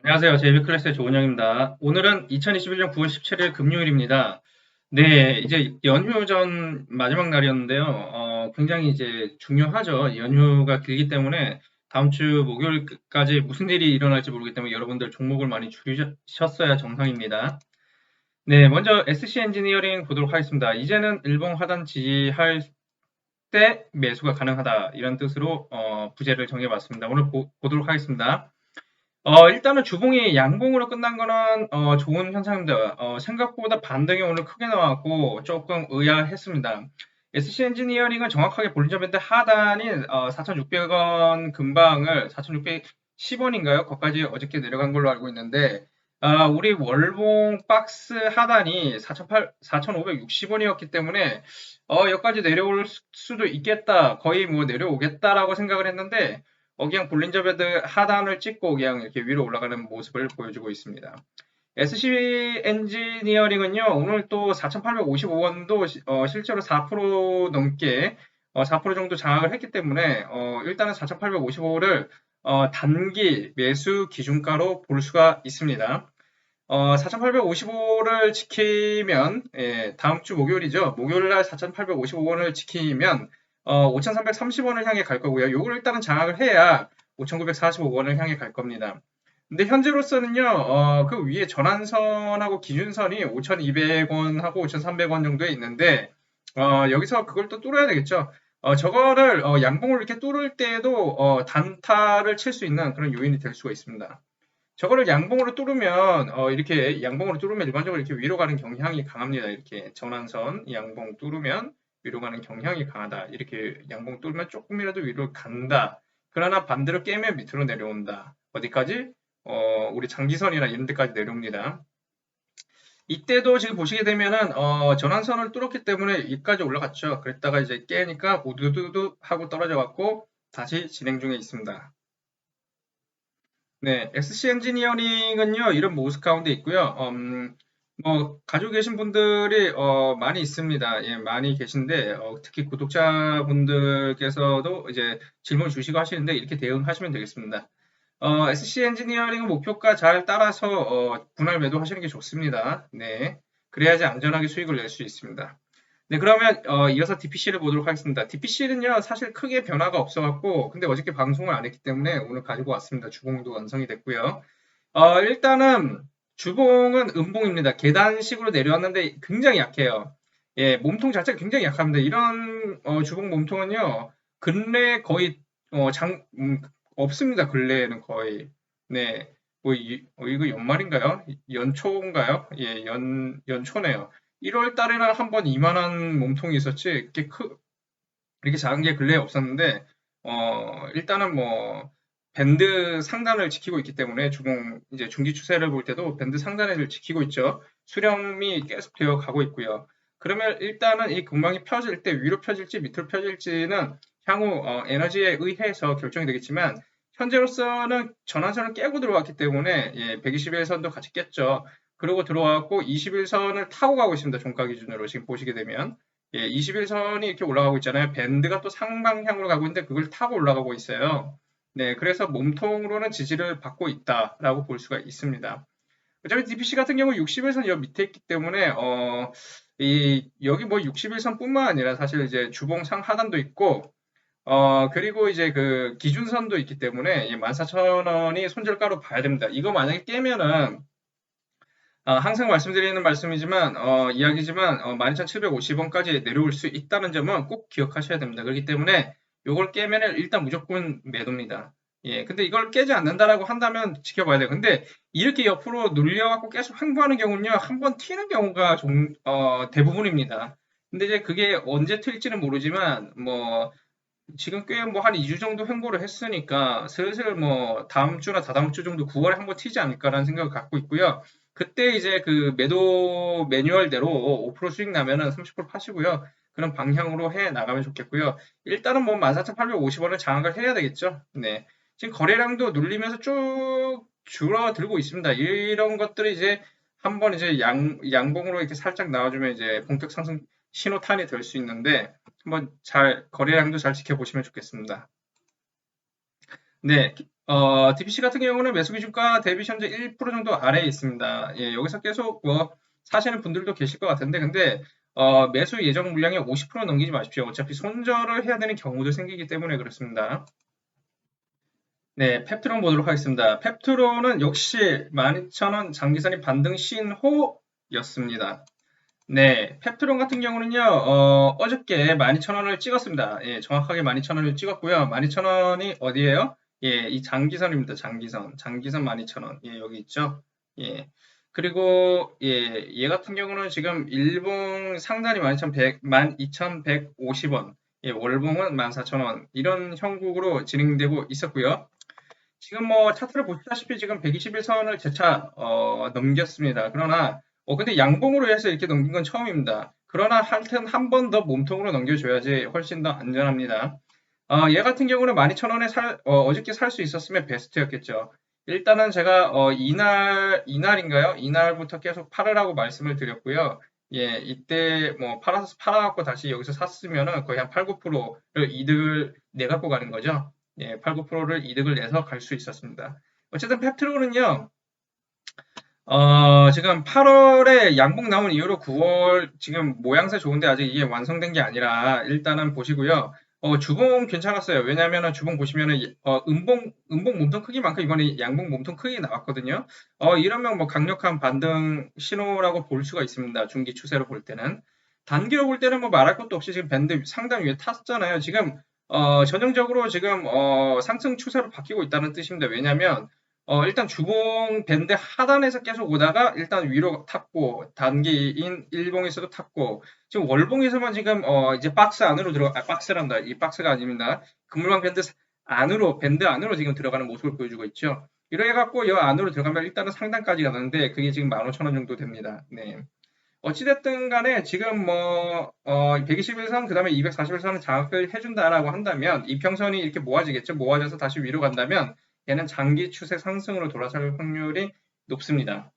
안녕하세요. JB클래스의 조은영입니다. 오늘은 2021년 9월 17일 금요일입니다. 네, 이제 연휴 전 마지막 날이었는데요. 굉장히 이제 중요하죠. 연휴가 길기 때문에 다음 주 목요일까지 무슨 일이 일어날지 모르기 때문에 여러분들 종목을 많이 줄이셨어야 정상입니다. 네, 먼저 SC 엔지니어링 보도록 하겠습니다. 이제는 일봉 하단 지지할 때 매수가 가능하다. 이런 뜻으로 부제를 정해봤습니다. 오늘 보도록 하겠습니다. 일단은 주봉이 양봉으로 끝난 거는 좋은 현상입니다. 생각보다 반등이 오늘 크게 나왔고 조금 의아했습니다. SC 엔지니어링은 정확하게 볼린저 밴드 하단이 4,600원 근방을 4,610원인가요? 거기까지 어저께 내려간 걸로 알고 있는데 우리 월봉 박스 하단이 4,560원이었기 때문에 여기까지 내려올 수도 있겠다. 거의 뭐 내려오겠다라고 생각을 했는데 그냥 볼린저 밴드 하단을 찍고 그냥 이렇게 위로 올라가는 모습을 보여주고 있습니다. SC 엔지니어링은요, 오늘 또 4,855원도 실제로 4% 넘게 4% 정도 장악을 했기 때문에 일단은 4,855를 단기 매수 기준가로 볼 수가 있습니다. 4,855를 지키면 다음 주 목요일이죠. 목요일날 4,855원을 지키면 5,330원을 향해 갈 거고요. 요걸 일단은 장악을 해야 5,945원을 향해 갈 겁니다. 근데 현재로서는요, 그 위에 전환선하고 기준선이 5,200원하고 5,300원 정도에 있는데, 여기서 그걸 또 뚫어야 되겠죠. 저거를 양봉을 이렇게 뚫을 때에도 단타를 칠 수 있는 그런 요인이 될 수가 있습니다. 저거를 양봉으로 뚫으면 이렇게 양봉으로 뚫으면 일반적으로 이렇게 위로 가는 경향이 강합니다. 이렇게 전환선 양봉 뚫으면 위로 가는 경향이 강하다. 이렇게 양봉 뚫으면 조금이라도 위로 간다. 그러나 반대로 깨면 밑으로 내려온다. 어디까지? 우리 장기선이나 이런 데까지 내려옵니다. 이때도 지금 보시게 되면은 전환선을 뚫었기 때문에 여기까지 올라갔죠. 그랬다가 이제 깨니까 우두두두 하고 떨어져 갖고 다시 진행 중에 있습니다. 네, SC 엔지니어링은요, 이런 모습 가운데 있고요. 뭐, 가지고 계신 분들이, 많이 있습니다. 예, 많이 계신데, 특히 구독자분들께서도 이제 질문 주시고 하시는데, 이렇게 대응하시면 되겠습니다. SC 엔지니어링 목표가 잘 따라서, 분할 매도하시는 게 좋습니다. 네. 그래야지 안전하게 수익을 낼 수 있습니다. 네, 그러면 이어서 DPC를 보도록 하겠습니다. DPC는요, 사실 크게 변화가 없어갖고, 근데 어저께 방송을 안 했기 때문에 오늘 가지고 왔습니다. 주봉도 완성이 됐고요. 일단은 주봉은 음봉입니다. 계단식으로 내려왔는데 굉장히 약해요. 예, 몸통 자체가 굉장히 약합니다. 이런 주봉 몸통은요, 근래 거의 없습니다. 근래에는 거의. 네, 뭐 이거 연말인가요? 연초인가요? 예, 연초네요. 1월 달에는 한 번 이만한 몸통이 있었지, 이렇게 작은 게 근래에 없었는데, 일단은 뭐, 밴드 상단을 지키고 있기 때문에 이제 중기 추세를 볼 때도 밴드 상단을 지키고 있죠. 수렴이 계속 되어 가고 있고요. 그러면 일단은 이 근방이 펴질 때 위로 펴질지 밑으로 펴질지는 향후 에너지에 의해서 결정이 되겠지만, 현재로서는 전환선을 깨고 들어왔기 때문에, 예, 121선도 같이 깼죠. 그리고 들어왔고 21선을 타고 가고 있습니다. 종가 기준으로 지금 보시게 되면. 예, 21선이 이렇게 올라가고 있잖아요. 밴드가 또 상방향으로 가고 있는데 그걸 타고 올라가고 있어요. 네, 그래서 몸통으로는 지지를 받고 있다라고 볼 수가 있습니다. 어차피 DPC 같은 경우 61선 여 밑에 있기 때문에 여기 뭐 61선뿐만 아니라 사실 이제 주봉 상하단도 있고 그리고 이제 그 기준선도 있기 때문에 14,000원이 손절가로 봐야 됩니다. 이거 만약에 깨면은 항상 말씀드리는 말씀이지만, 이야기지만, 12,750원까지 내려올 수 있다는 점은 꼭 기억하셔야 됩니다. 그렇기 때문에, 요걸 깨면은 일단 무조건 매도입니다. 예, 근데 이걸 깨지 않는다라고 한다면 지켜봐야 돼요. 근데 이렇게 옆으로 눌려갖고 계속 횡보하는 경우는요, 한 번 튀는 경우가 대부분입니다. 근데 이제 그게 언제 튈지는 모르지만, 뭐, 지금 꽤 뭐 한 2주 정도 횡보를 했으니까 슬슬 뭐 다음 주나 다다음 주 정도 9월에 한번 튀지 않을까라는 생각을 갖고 있고요. 그때 이제 그 매도 매뉴얼대로 5% 수익 나면은 30% 파시고요. 그런 방향으로 해 나가면 좋겠고요. 일단은 뭐 14,850원을 장악을 해야 되겠죠. 네. 지금 거래량도 눌리면서 쭉 줄어들고 있습니다. 이런 것들이 이제 한번 이제 양봉으로 이렇게 살짝 나와주면 이제 본격 상승 신호탄이 될 수 있는데 한번 거래량도 잘 지켜보시면 좋겠습니다. 네, DBC 같은 경우는 매수 기준가 대비 현재 1% 정도 아래에 있습니다. 예, 여기서 계속 뭐 사시는 분들도 계실 것 같은데, 근데 매수 예정 물량의 50% 넘기지 마십시오. 어차피 손절을 해야 되는 경우도 생기기 때문에 그렇습니다. 네, 펩트론 보도록 하겠습니다. 펩트론은 역시 12,000원 장기선이 반등 신호였습니다. 네, 펩트론 같은 경우는요, 어저께 12,000원을 찍었습니다. 예, 정확하게 12,000원을 찍었고요. 12,000원이 어디예요? 예, 이 장기선입니다. 장기선. 장기선 12,000원. 예, 여기 있죠? 예. 그리고, 예, 얘 같은 경우는 지금 일봉 상단이 12,150원. 예, 월봉은 14,000원. 이런 형국으로 진행되고 있었고요. 지금 뭐 차트를 보시다시피 지금 121선을 재차 넘겼습니다. 그러나 근데 양봉으로 해서 이렇게 넘긴 건 처음입니다. 그러나 하여튼 한 번 더 몸통으로 넘겨줘야지 훨씬 더 안전합니다. 얘 같은 경우는 12,000원에 어저께 살 수 있었으면 베스트였겠죠. 일단은 제가 이날인가요? 이날부터 계속 팔으라고 말씀을 드렸고요. 예, 이때 뭐 팔아갖고 다시 여기서 샀으면은 거의 한 8, 9%를 이득을 내갖고 가는 거죠. 예, 8, 9%를 이득을 내서 갈 수 있었습니다. 어쨌든 펩트로는요, 지금 8월에 양봉 나온 이후로 9월 지금 모양새 좋은데 아직 이게 완성된 게 아니라 일단은 보시고요. 주봉 괜찮았어요. 왜냐하면 주봉 보시면은 음봉 몸통 크기만큼 이번에 양봉 몸통 크기 나왔거든요. 이러면 뭐 강력한 반등 신호라고 볼 수가 있습니다. 중기 추세로 볼 때는. 단기로 볼 때는 뭐 말할 것도 없이 지금 밴드 상단 위에 탔잖아요. 지금 전형적으로 지금 상승 추세로 바뀌고 있다는 뜻입니다. 왜냐하면 일단 주봉 밴드 하단에서 계속 오다가 일단 위로 탔고 단기인 일봉에서도 탔고 지금 월봉에서만 지금 이제 박스 안으로 박스란다. 이 박스가 아닙니다. 금물망 밴드 안으로 지금 들어가는 모습을 보여주고 있죠. 이래 갖고 이 안으로 들어가면 일단은 상단까지 가는데 그게 지금 15,000원 정도 됩니다. 네. 어찌됐든 간에 지금 뭐 121선 그다음에 241선을 장악을 해준다라고 한다면 이평선이 이렇게 모아지겠죠. 모아져서 다시 위로 간다면 얘는 장기 추세 상승으로 돌아설 확률이 높습니다.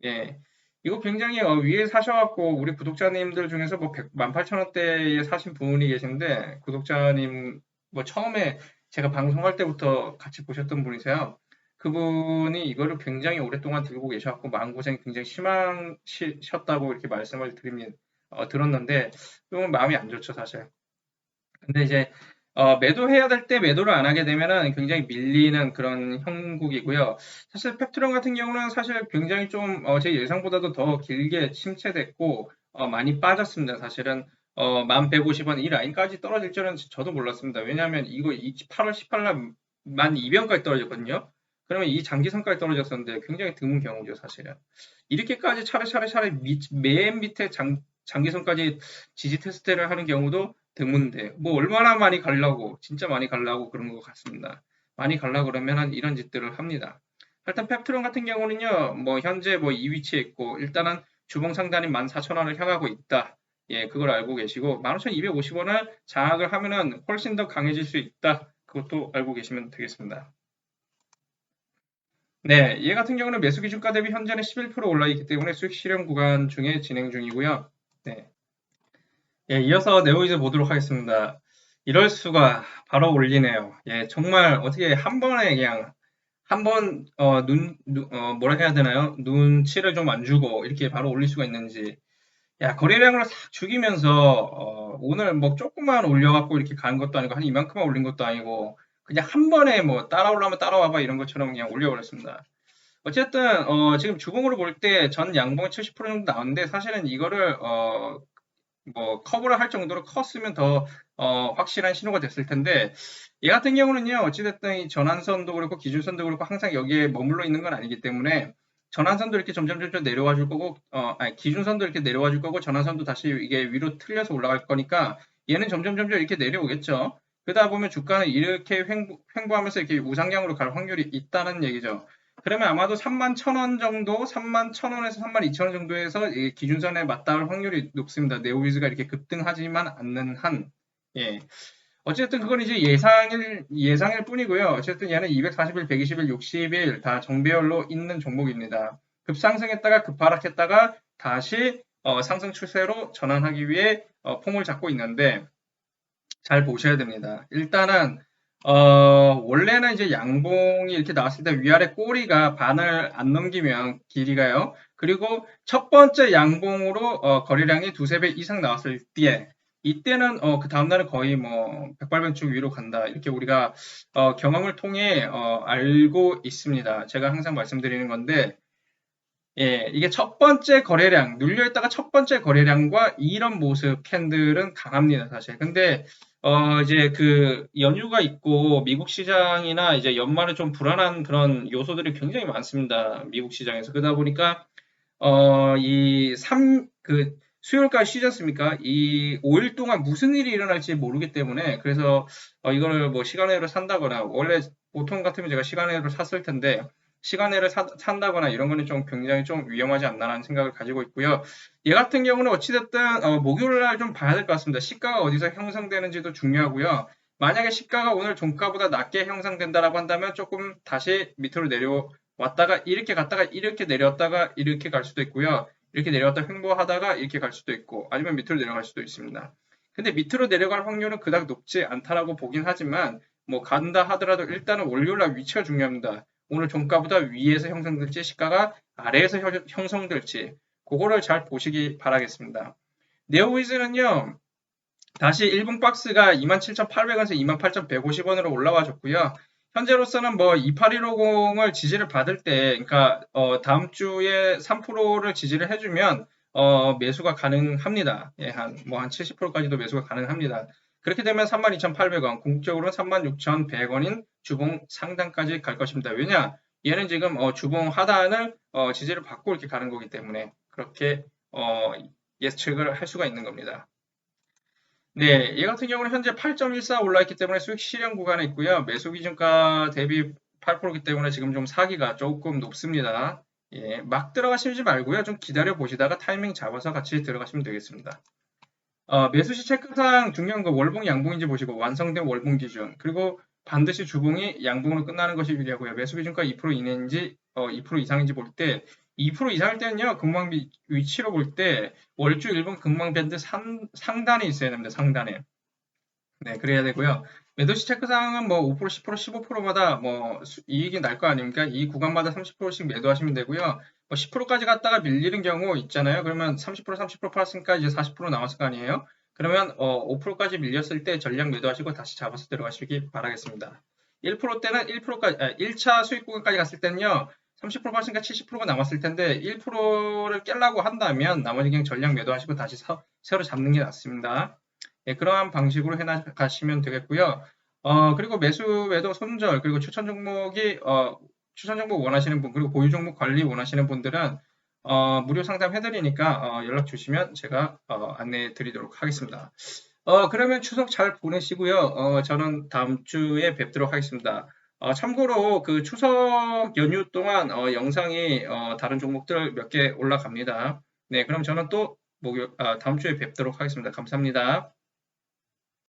예. 이거 굉장히 위에 사셔갖고 우리 구독자님들 중에서 뭐 18,000원대에 사신 분이 계신데 구독자님 뭐 처음에 제가 방송할 때부터 같이 보셨던 분이세요. 그분이 이거를 굉장히 오랫동안 들고 계셔갖고 마음고생이 굉장히 심하셨다고 이렇게 말씀을 들었는데 좀 마음이 안 좋죠 사실. 근데 이제 매도해야 될 때 매도를 안 하게 되면은 굉장히 밀리는 그런 형국이고요. 사실 펩트론 같은 경우는 사실 굉장히 좀 제 예상보다도 더 길게 침체됐고 많이 빠졌습니다. 사실은 1150원 이 라인까지 떨어질 줄은 저도 몰랐습니다. 왜냐하면 이거 8월 18일 날 1200원까지 떨어졌거든요. 그러면 이 장기선까지 떨어졌었는데 굉장히 드문 경우죠, 사실은. 이렇게까지 차례차례 맨 밑에 장기선까지 지지 테스트를 하는 경우도 드문데 뭐 얼마나 많이 가려고 진짜 많이 가려고 그런 것 같습니다. 많이 가려고 그러면 이런 짓들을 합니다. 일단 펩트론 같은 경우는요, 뭐 현재 뭐 이 위치에 있고 일단은 주봉 상단이 14,000원을 향하고 있다. 예, 그걸 알고 계시고 15,250원을 장악을 하면은 훨씬 더 강해질 수 있다. 그것도 알고 계시면 되겠습니다. 네, 얘 같은 경우는 매수 기준가 대비 현재는 11% 올라 있기 때문에 수익 실현 구간 중에 진행 중이고요. 네. 예, 이어서 네오이즈 보도록 하겠습니다. 이럴 수가 바로 올리네요. 예, 정말 어떻게 한 번에 그냥 한 번, 뭐라 해야 되나요? 눈치를 좀 안 주고 이렇게 바로 올릴 수가 있는지. 야, 거래량을 싹 죽이면서, 오늘 뭐 조금만 올려갖고 이렇게 가는 것도 아니고 한 이만큼만 올린 것도 아니고 그냥 한 번에 뭐 따라오려면 따라와봐 이런 것처럼 그냥 올려버렸습니다. 어쨌든, 지금 주봉으로 볼 때 전 양봉이 70% 정도 나왔는데 사실은 이거를, 뭐 커버를 할 정도로 컸으면 더 확실한 신호가 됐을 텐데 얘 같은 경우는요 어찌됐든 이 전환선도 그렇고 기준선도 그렇고 항상 여기에 머물러 있는 건 아니기 때문에 전환선도 이렇게 점점 내려와 줄 거고 아니, 기준선도 이렇게 내려와 줄 거고 전환선도 다시 이게 위로 틀려서 올라갈 거니까 얘는 점점 이렇게 내려오겠죠. 그러다 보면 주가는 이렇게 횡보하면서 이렇게 우상향으로 갈 확률이 있다는 얘기죠. 그러면 아마도 31,000원 정도, 31,000원에서 32,000원 정도에서 이 기준선에 맞닿을 확률이 높습니다. 네오위즈가 이렇게 급등하지만 않는 한. 예. 어쨌든 그건 이제 예상일 뿐이고요. 어쨌든 얘는 240일, 120일, 60일 다 정배열로 있는 종목입니다. 급상승했다가 급하락했다가 다시 상승 추세로 전환하기 위해 폼을 잡고 있는데 잘 보셔야 됩니다. 일단은 원래는 이제 양봉이 이렇게 나왔을 때 위아래 꼬리가 반을 안 넘기면 길이가요. 그리고 첫 번째 양봉으로 거래량이 두세 배 이상 나왔을 때 이때는 그 다음날은 거의 뭐 백발백중 위로 간다. 이렇게 우리가 경험을 통해 알고 있습니다. 제가 항상 말씀드리는 건데 예, 이게 첫 번째 거래량, 눌려있다가 첫 번째 거래량과 이런 모습 캔들은 강합니다, 사실. 근데, 이제 그 연휴가 있고 미국 시장이나 이제 연말에 좀 불안한 그런 요소들이 굉장히 많습니다. 미국 시장에서. 그러다 보니까, 수요일까지 쉬지 않습니까? 이 5일 동안 무슨 일이 일어날지 모르기 때문에, 그래서, 이거를 뭐 시간외로 산다거나, 원래 보통 같으면 제가 시간외로 샀을 텐데, 시간외로 산다거나 이런 거는 좀 굉장히 좀 위험하지 않나라는 생각을 가지고 있고요. 얘 같은 경우는 어찌됐든, 목요일 날 좀 봐야 될 것 같습니다. 시가가 어디서 형성되는지도 중요하고요. 만약에 시가가 오늘 종가보다 낮게 형성된다라고 한다면 조금 다시 밑으로 내려왔다가 이렇게 갔다가 이렇게 내려왔다가 이렇게 갈 수도 있고요. 이렇게 내려왔다 횡보하다가 이렇게 갈 수도 있고 아니면 밑으로 내려갈 수도 있습니다. 근데 밑으로 내려갈 확률은 그닥 높지 않다라고 보긴 하지만 뭐 간다 하더라도 일단은 월요일날 위치가 중요합니다. 오늘 종가보다 위에서 형성될지 시가가 아래에서 형성될지 그거를 잘 보시기 바라겠습니다. 네오위즈는요. 다시 1분 박스가 27,800원에서 28,150원으로 올라와 줬고요. 현재로서는 뭐 28150을 지지를 받을 때, 그러니까 다음 주에 3%를 지지를 해주면 매수가 가능합니다. 예, 한 70%까지도 매수가 가능합니다. 그렇게 되면 32,800원, 궁극적으로는 36,100원인 주봉 상단까지 갈 것입니다. 왜냐? 얘는 지금 주봉 하단을 지지를 받고 이렇게 가는 거기 때문에 그렇게 예측을 할 수가 있는 겁니다. 네, 얘 같은 경우는 현재 8.14 올라있기 때문에 수익 실현 구간에 있고요. 매수 기준가 대비 8%이기 때문에 지금 좀 사기가 조금 높습니다. 예, 막 들어가시지 말고요. 좀 기다려 보시다가 타이밍 잡아서 같이 들어가시면 되겠습니다. 매수시 체크상 중요한 거 월봉 양봉인지 보시고 완성된 월봉 기준 그리고 반드시 주봉이 양봉으로 끝나는 것이 유리하고요. 매수 기준가 2% 이내인지 2% 이상인지 볼 때 2% 이상일 때는요. 금방 위치로 볼 때 월주 1분 금방 밴드 상단에 있어야 됩니다. 상단에. 네, 그래야 되고요. 매도시 체크상은 뭐 5%, 10%, 15%마다 뭐 이익이 날 거 아닙니까? 이 구간마다 30%씩 매도하시면 되고요. 뭐 10%까지 갔다가 밀리는 경우 있잖아요. 그러면 30%, 30% 팔았으니까 이제 40% 남았을 거 아니에요? 그러면 5%까지 밀렸을 때 전량 매도하시고 다시 잡아서 들어가시기 바라겠습니다. 1%대는 1%까지, 1차 수익 구간까지 갔을 때는요. 30% 팔았으니까 70%가 남았을 텐데 1%를 깨려고 한다면 나머지 그냥 전량 매도하시고 다시 새로 잡는 게 낫습니다. 예, 그러한 방식으로 가시면 되겠고요. 그리고 매수, 매도, 손절, 그리고 추천 종목 원하시는 분, 그리고 보유 종목 관리 원하시는 분들은, 무료 상담 해드리니까, 연락 주시면 제가, 안내해 드리도록 하겠습니다. 그러면 추석 잘 보내시고요. 저는 다음 주에 뵙도록 하겠습니다. 참고로 그 추석 연휴 동안, 영상이, 다른 종목들 몇 개 올라갑니다. 네, 그럼 저는 또 다음 주에 뵙도록 하겠습니다. 감사합니다.